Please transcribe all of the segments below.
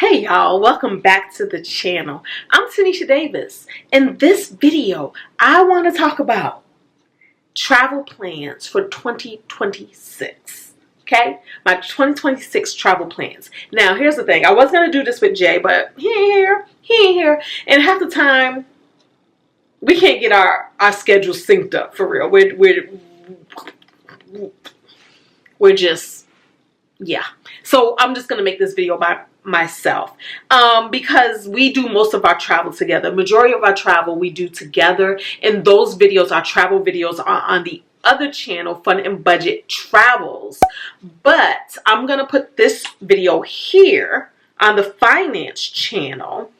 Hey y'all, welcome back to the channel. I'm Tinesha Davis. In this video, I want to talk about travel plans for 2026. Okay? My 2026 travel plans. Now, here's the thing. I was going to do this with Jay, but he ain't here. And half the time, we can't get our schedule synced up for real. We're just, yeah. So I'm just going to make this video by myself because we do most of our travel together. Majority of our travel we do together, and those videos, our travel videos, are on the other channel, Fun and Budget Travels. But I'm gonna put this video here on the finance channel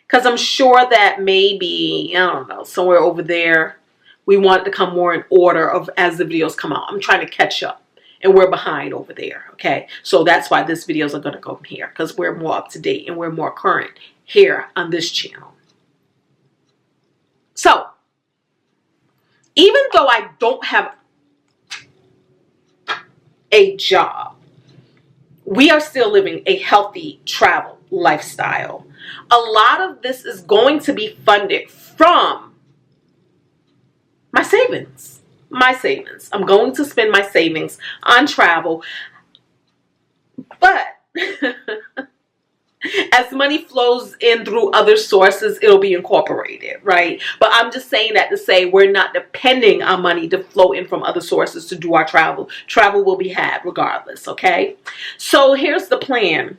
because I'm sure that maybe, I don't know, somewhere over there we want it to come more in order of as the videos come out. I'm trying to catch up. And we're behind over there, okay? So that's why these videos are going to go here, because we're more up to date and we're more current here on this channel. So, even though I don't have a job, we are still living a healthy travel lifestyle. A lot of this is going to be funded from my savings. I'm going to spend my savings on travel, but as money flows in through other sources, it'll be incorporated, right? But I'm just saying that to say we're not depending on money to flow in from other sources to do our travel. Travel will be had regardless, okay? So here's the plan.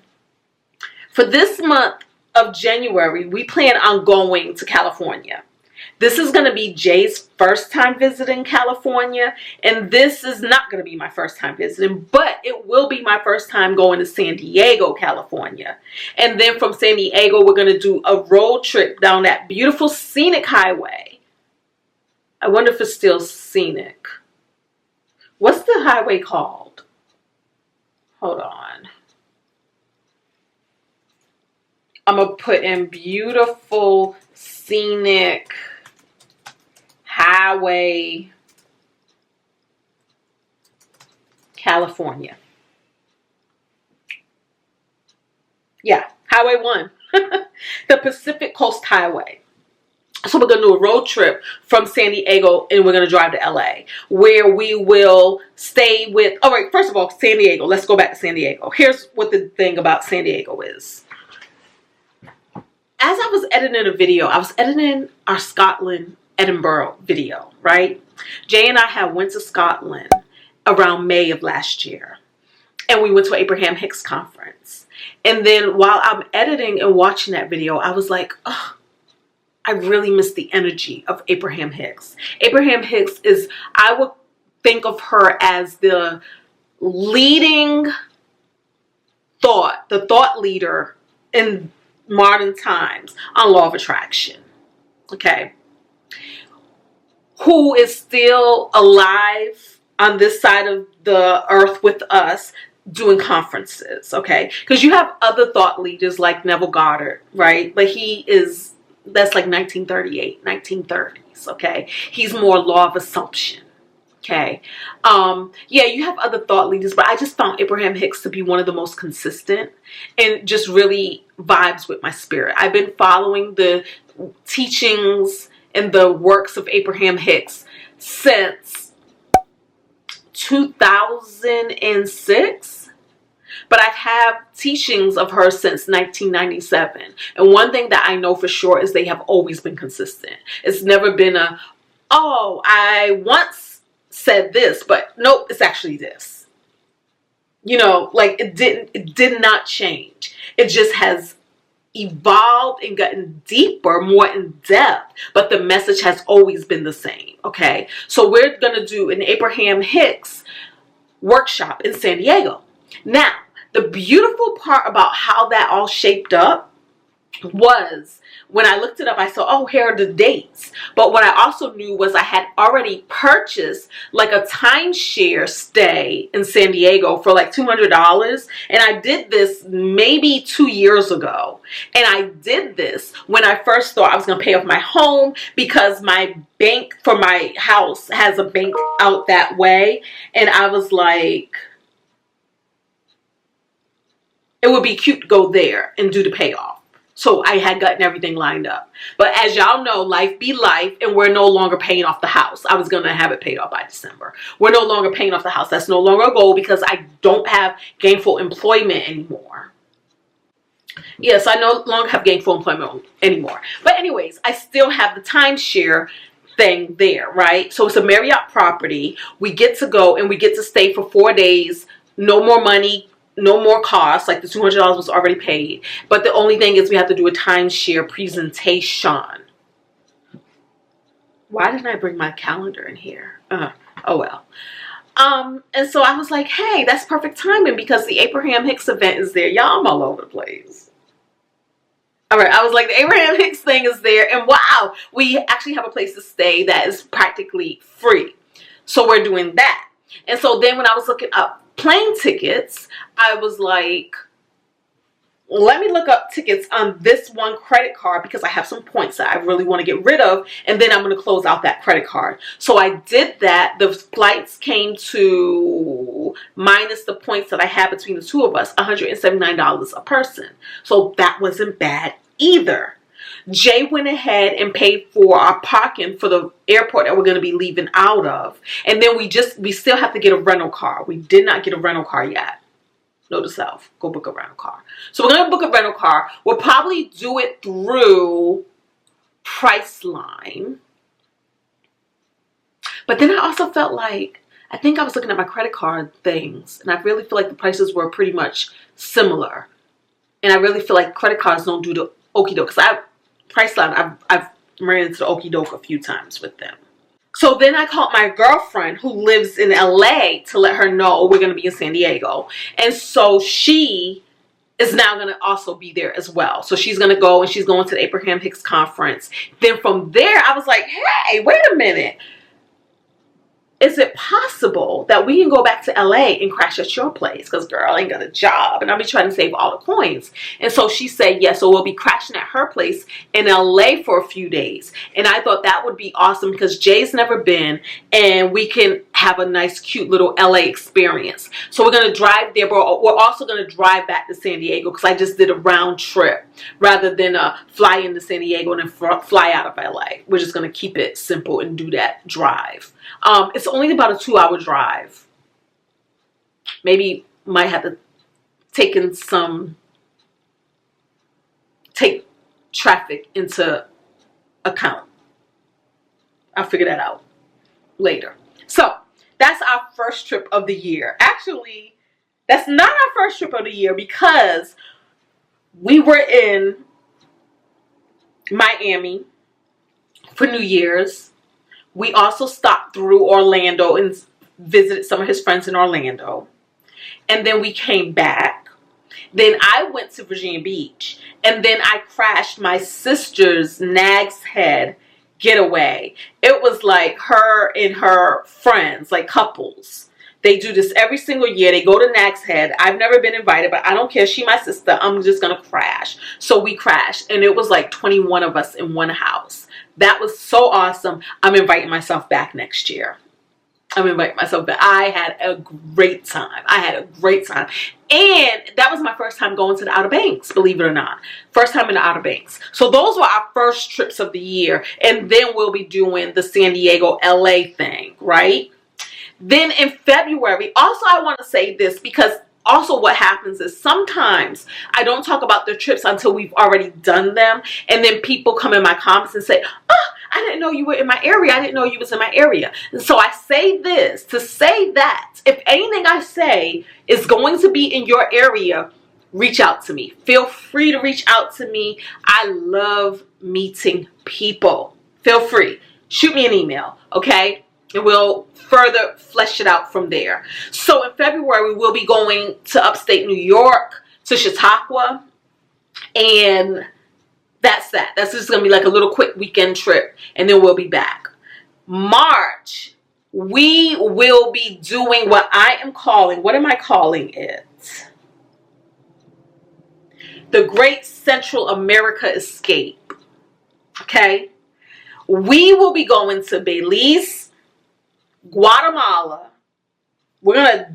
For this month of January, we plan on going to California. This is going to be Jay's first time visiting California, and this is not going to be my first time visiting, but it will be my first time going to San Diego, California. And then from San Diego, we're going to do a road trip down that beautiful scenic highway. I wonder if it's still scenic. What's the highway called? Hold on. I'm going to put in beautiful scenic highway, California. Yeah, Highway 1. The Pacific Coast Highway. So we're going to do a road trip from San Diego, and we're going to drive to LA, where we will stay with, all right, first of all, San Diego. Let's go back to San Diego. Here's what the thing about San Diego is. As I was editing a video, I was editing our Edinburgh video, right? Jay and I went to Scotland around May of last year, and we went to an Abraham Hicks conference. And then while I'm editing and watching that video, I was like, oh, I really miss the energy of Abraham Hicks. Abraham Hicks is, I would think of her as the leading the thought leader in modern times on law of attraction, okay? Who is still alive on this side of the earth with us doing conferences, okay? Because you have other thought leaders like Neville Goddard, right? But that's like 1938, 1930s, okay? He's more law of assumption, okay? Yeah, you have other thought leaders, but I just found Abraham Hicks to be one of the most consistent and just really vibes with my spirit. I've been following the teachings and the works of Abraham Hicks since 2006, but I've had teachings of her since 1997. And one thing that I know for sure is they have always been consistent. It's never been oh, I once said this, but nope, it's actually this. You know, like it did not change. It just has evolved and gotten deeper, more in depth, but the message has always been the same, okay? So we're going to do an Abraham Hicks workshop in San Diego. Now, the beautiful part about how that all shaped up was when I looked it up, I saw, oh, here are the dates. But what I also knew was I had already purchased like a timeshare stay in San Diego for like $200. And I did this maybe 2 years ago. And I did this when I first thought I was going to pay off my home, because my bank for my house has a bank out that way. And I was like, it would be cute to go there and do the payoff. So I had gotten everything lined up. But as y'all know, life be life, and we're no longer paying off the house. I was going to have it paid off by December. We're no longer paying off the house. That's no longer a goal because I don't have gainful employment anymore. Yes, I no longer have gainful employment anymore. But anyways, I still have the timeshare thing there, right? So it's a Marriott property. We get to go and we get to stay for 4 days. No more money. No more costs, like the $200 was already paid. But the only thing is we have to do a timeshare presentation. Why didn't I bring my calendar in here? Oh well. And so I was like, hey, that's perfect timing because the Abraham Hicks event is there. Y'all, I'm all over the place. All right, I was like, the Abraham Hicks thing is there. And wow, we actually have a place to stay that is practically free. So we're doing that. And so then when I was looking up plane tickets, I was like, let me look up tickets on this one credit card because I have some points that I really want to get rid of, and then I'm going to close out that credit card. So I did that. The flights came to, minus the points that I had between the two of us, $179 a person. So that wasn't bad either. Jay went ahead and paid for our parking for the airport that we're going to be leaving out of. And then we still have to get a rental car. We did not get a rental car yet. Note to self, go book a rental car. So we're going to book a rental car. We'll probably do it through Priceline. But then I also felt like, I think I was looking at my credit card things, and I really feel like the prices were pretty much similar. And I really feel like credit cards don't do the okie doke. Because Priceline, I've ran into the okie doke a few times with them. So then I called my girlfriend who lives in LA to let her know we're going to be in San Diego. And so she is now going to also be there as well. So she's going to go and she's going to the Abraham Hicks conference. Then from there, I was like, hey, wait a minute. Is it possible that we can go back to LA and crash at your place? Because girl, I ain't got a job and I'll be trying to save all the coins. And so she said yes. So we'll be crashing at her place in LA for a few days. And I thought that would be awesome because Jay's never been and we can have a nice, cute little LA experience. So we're going to drive there, but we're also going to drive back to San Diego because I just did a round trip rather than fly into San Diego and then fly out of LA. We're just going to keep it simple and do that drive. It's only about a 2-hour drive. Maybe might have to take traffic into account. I'll figure that out later. So that's our first trip of the year. Actually, that's not our first trip of the year because we were in Miami for New Year's. We also stopped through Orlando and visited some of his friends in Orlando. And then we came back. Then I went to Virginia Beach. And then I crashed my sister's Nag's Head getaway. It was like her and her friends, like couples. They do this every single year. They go to Nag's Head. I've never been invited, but I don't care. She my sister. I'm just going to crash. So we crashed. And it was like 21 of us in one house. That was so awesome. I'm inviting myself back next year. I'm inviting myself back. I had a great time. And that was my first time going to the Outer Banks, believe it or not. First time in the Outer Banks. So those were our first trips of the year. And then we'll be doing the San Diego, LA thing, right? Then in February, also I want to say this because also what happens is sometimes I don't talk about the trips until we've already done them. And then people come in my comments and say, oh, I didn't know you were in my area. I didn't know you was in my area. And so I say this to say that if anything I say is going to be in your area, reach out to me. Feel free to reach out to me. I love meeting people. Feel free. Shoot me an email, okay? And we'll further flesh it out from there. So in February, we'll be going to upstate New York, to Chautauqua. And that's that. That's just going to be like a little quick weekend trip. And then we'll be back. March, we will be doing what I am calling, what am I calling it? The Great Central America Escape. Okay? We will be going to Belize, Guatemala. We're going to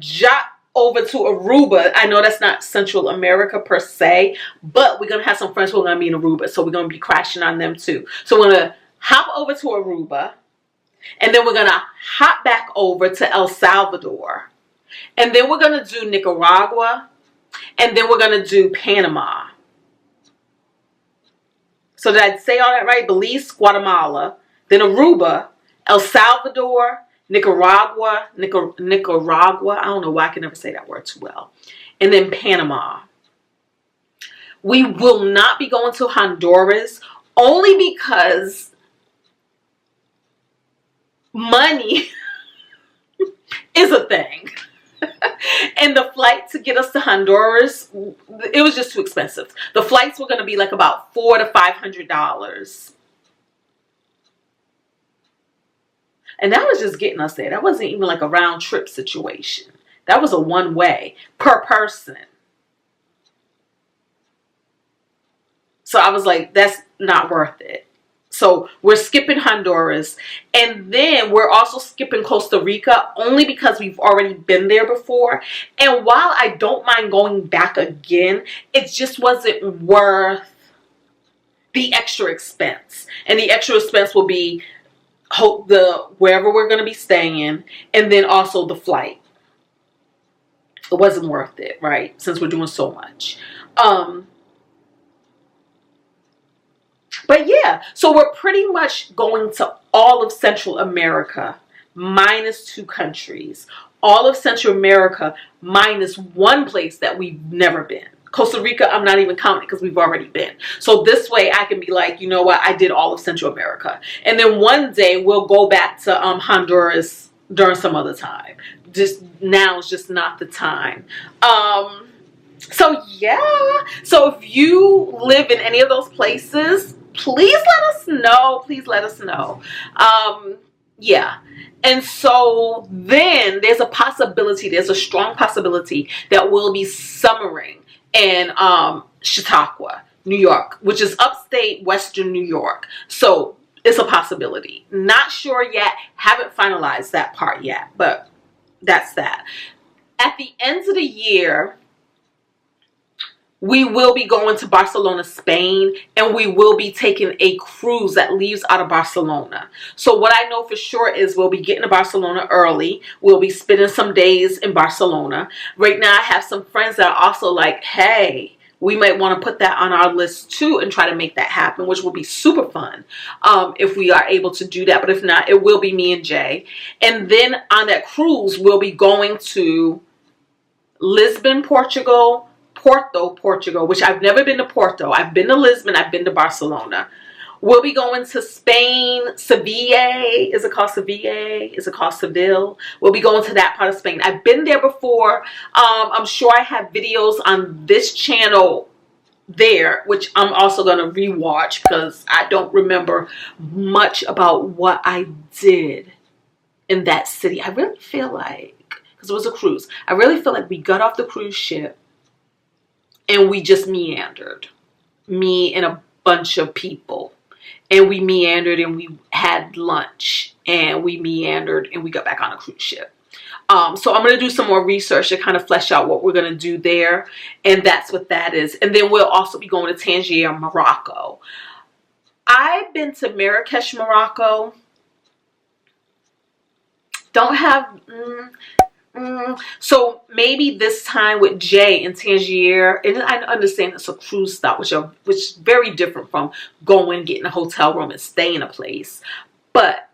over to Aruba. I know that's not Central America per se, but we're going to have some friends who are going to be in Aruba. So we're going to be crashing on them too. So we're going to hop over to Aruba. And then we're going to hop back over to El Salvador. And then we're going to do Nicaragua. And then we're going to do Panama. So did I say all that right? Belize, Guatemala, then Aruba, El Salvador, Nicaragua. I don't know why I can never say that word too well. And then Panama. We will not be going to Honduras only because money is a thing. And the flight to get us to Honduras, it was just too expensive. The flights were going to be like about $400 to $500. And that was just getting us there. That wasn't even like a round trip situation. That was a one way per person. So I was like, that's not worth it. So we're skipping Honduras. And then we're also skipping Costa Rica only because we've already been there before. And while I don't mind going back again, it just wasn't worth the extra expense. And the extra expense will be wherever we're going to be staying, and then also the flight. It wasn't worth it, right? Since we're doing so much. But yeah, so we're pretty much going to all of Central America minus 2 countries. All of Central America minus 1 place that we've never been. Costa Rica, I'm not even counting because we've already been. So this way I can be like, you know what, I did all of Central America. And then one day we'll go back to Honduras during some other time. Just now is just not the time. So yeah. So if you live in any of those places, please let us know. Please let us know. Yeah. And so then there's a possibility, there's a strong possibility that we'll be summering in Chautauqua, New York, which is upstate Western New York. So it's a possibility. Not sure yet. Haven't finalized that part yet, but that's that. At the end of the year, we will be going to Barcelona, Spain, and we will be taking a cruise that leaves out of Barcelona. So what I know for sure is we'll be getting to Barcelona early. We'll be spending some days in Barcelona. Right now I have some friends that are also like, hey, we might want to put that on our list too and try to make that happen, which will be super fun if we are able to do that. But if not, it will be me and Jay. And then on that cruise, we'll be going to Lisbon, Portugal, Porto, Portugal, which I've never been to Porto. I've been to Lisbon. I've been to Barcelona. We'll be going to Spain, Seville. Is it called Seville? Is it called Seville? We'll be going to that part of Spain. I've been there before. I'm sure I have videos on this channel there, which I'm also going to rewatch because I don't remember much about what I did in that city. I really feel like, because it was a cruise, I really feel like we got off the cruise ship and we just meandered. Me and a bunch of people. And we meandered and we had lunch. And we meandered and we got back on a cruise ship. So I'm going to do some more research to kind of flesh out what we're going to do there. And that's what that is. And then we'll also be going to Tangier, Morocco. I've been to Marrakesh, Morocco. Don't have... So maybe this time with Jay in Tangier, and I understand it's a cruise stop, which is very different from going, getting a hotel room and staying in a place. But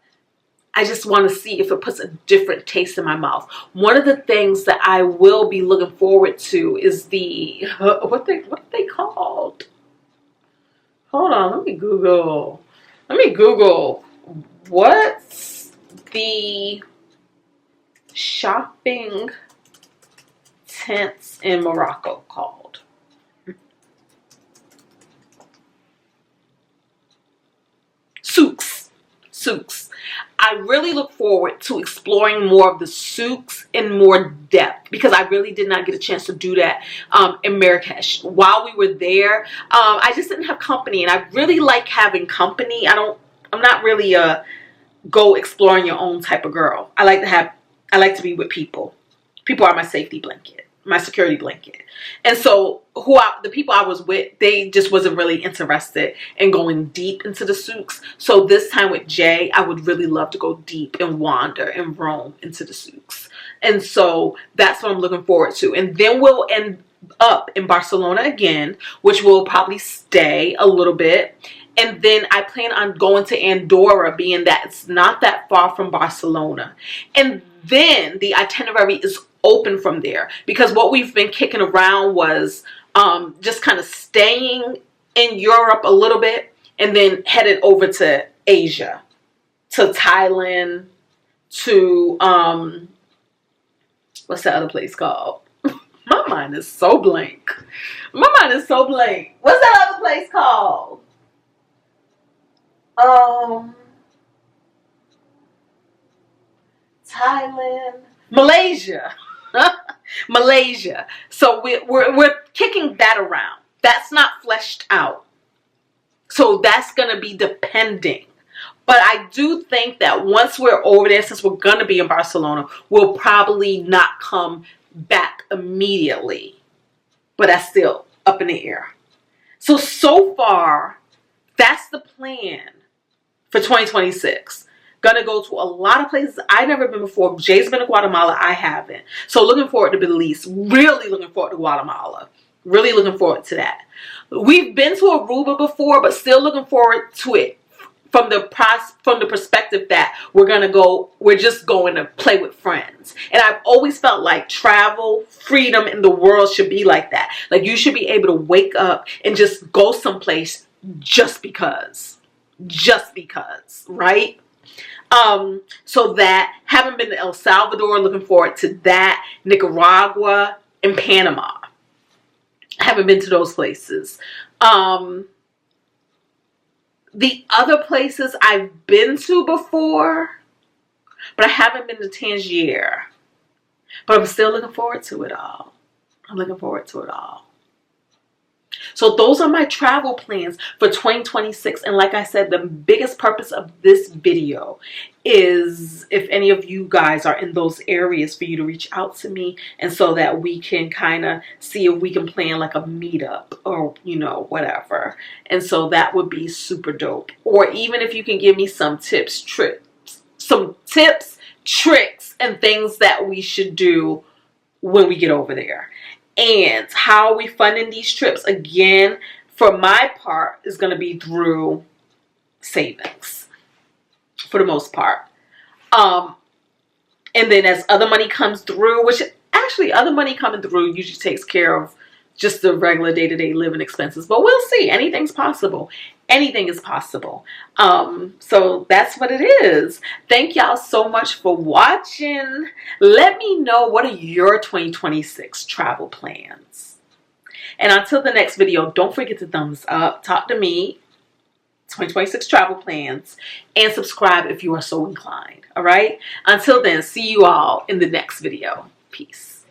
I just want to see if it puts a different taste in my mouth. One of the things that I will be looking forward to is the what are they called? Hold on, let me Google. What's the shopping tents in Morocco called? Souks. I really look forward to exploring more of the souks in more depth because I really did not get a chance to do that in Marrakesh. While we were there, I just didn't have company, and I really like having company. I'm not really a go exploring your own type of girl. I like to be with people. People are my safety blanket, my security blanket. And so the people I was with, they just wasn't really interested in going deep into the souks. So this time with Jay, I would really love to go deep and wander and roam into the souks. And so that's what I'm looking forward to. And then we'll end up in Barcelona again, which will probably stay a little bit. And then I plan on going to Andorra, being that it's not that far from Barcelona. And then the itinerary is open from there, because what we've been kicking around was just kind of staying in Europe a little bit and then headed over to Asia, to Thailand, to what's that other place called? My mind is so blank. My mind is so blank. What's that other place called? Thailand, Malaysia. Malaysia. So we're kicking that around. That's not fleshed out. So that's going to be depending. But I do think that once we're over there, since we're going to be in Barcelona, we'll probably not come back immediately. But that's still up in the air. So far, that's the plan for 2026. Gonna go to a lot of places I've never been before. Jay's been to Guatemala. I haven't. So looking forward to Belize. Really looking forward to Guatemala. Really looking forward to that. We've been to Aruba before, but still looking forward to it from the perspective that we're just going to play with friends. And I've always felt like travel, freedom in the world should be like that. Like you should be able to wake up and just go someplace just because. Just because, right? So that, haven't been to El Salvador, looking forward to that. Nicaragua and Panama. Haven't been to those places. The other places I've been to before, but I haven't been to Tangier. But I'm still looking forward to it all. I'm looking forward to it all. So those are my travel plans for 2026. And like I said, the biggest purpose of this video is, if any of you guys are in those areas, for you to reach out to me, and so that we can kind of see if we can plan like a meetup or, you know, whatever. And so that would be super dope. Or even if you can give me some tips, tricks, and things that we should do when we get over there. And how are we funding these trips? Again, for my part, is going to be through savings for the most part. And then as other money comes through, which actually other money coming through usually takes care of just the regular day-to-day living expenses. But we'll see. Anything's possible. Anything is possible. So that's what it is. Thank y'all so much for watching. Let me know, what are your 2026 travel plans? And until the next video, don't forget to thumbs up, talk to me, 2026 travel plans, and subscribe if you are so inclined. All right? Until then, see you all in the next video. Peace.